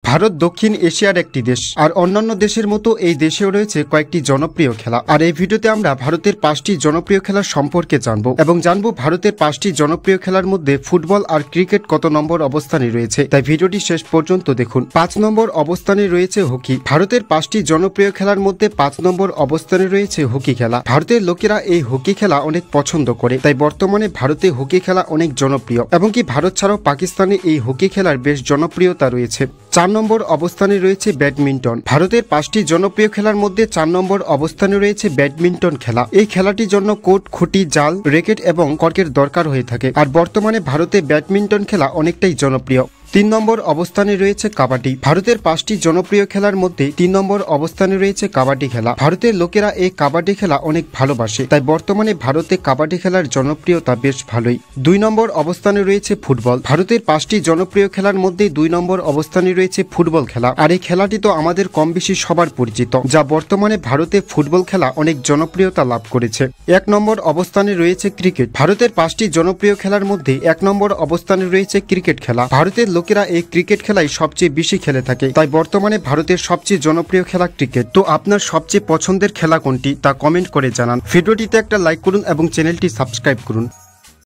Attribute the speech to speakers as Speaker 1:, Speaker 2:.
Speaker 1: ভারত দক্ষিণ এশিয়ার একটি দেশ, আর অন্যান্য দেশের মতো এই দেশেও রয়েছে কয়েকটি জনপ্রিয় খেলা। আর এই ভিডিওতে আমরা ভারতের 5টি জনপ্রিয় খেলার সম্পর্কে জানবো এবং জানবো ভারতের 5টি জনপ্রিয় খেলার মধ্যে ফুটবল আর ক্রিকেট কত নম্বর অবস্থানে রয়েছে। তাই ভিডিওটি শেষ পর্যন্ত দেখুন। 5 নম্বর অবস্থানে রয়েছে হকি। ভারতের 5টি জনপ্রিয় খেলার মধ্যে 5 নম্বর অবস্থানে রয়েছে হকি খেলা। ভারতের লোকেরা এই হকি খেলা অনেক পছন্দ করে, তাই বর্তমানে ভারতে হকি খেলা অনেক জনপ্রিয় এবং কি ভারত ছাড়াও পাকিস্তানে এই হকি খেলার বেশ জনপ্রিয়তা রয়েছে। 4 নম্বর অবস্থানে রয়েছে ব্যাডমিন্টন। ভারতের 5টি জনপ্রিয় খেলার মধ্যে 4 নম্বর অবস্থানে রয়েছে ব্যাডমিন্টন খেলা। এই খেলাটির জন্য কোর্ট, খুঁটি, জাল, র্যাকেট এবং কর্কের দরকার হয়ে থাকে, আর বর্তমানে ভারতে ব্যাডমিন্টন খেলা অনেকটাই জনপ্রিয়। 3 নম্বর অবস্থানে রয়েছে কাবাডি। ভারতের 5টি জনপ্রিয় খেলার মধ্যে 3 নম্বর অবস্থানে রয়েছে কাবাডি খেলা। ভারতের লোকেরা এই কাবাডি খেলা অনেক ভালোবাসে, তাই বর্তমানে ভারতে কাবাডি খেলার জনপ্রিয়তা বেশ ভালোই। 2 নম্বর অবস্থানে রয়েছে ফুটবল। ভারতের 5টি জনপ্রিয় খেলার মধ্যে 2 নম্বর অবস্থানে রয়েছে ফুটবল খেলা। আর এই খেলাটি তো আমাদের কম বেশি সবার পরিচিত, যা বর্তমানে ভারতে ফুটবল খেলা অনেক জনপ্রিয়তা লাভ করেছে। 1 নম্বর অবস্থানে রয়েছে ক্রিকেট। ভারতের 5টি জনপ্রিয় খেলার মধ্যে 1 নম্বর অবস্থানে রয়েছে ক্রিকেট খেলা। ভারতের লোকেরা এই ক্রিকেট খেলাই সবচেয়ে বেশি খেলে থাকে, তাই বর্তমানে ভারতের সবচেয়ে জনপ্রিয় খেলা ক্রিকেট। তো আপনার সবচেয়ে পছন্দের খেলা কোনটি তা কমেন্ট করে জানান। ভিডিওটিতে একটা লাইক করুন এবং চ্যানেলটি সাবস্ক্রাইব করুন।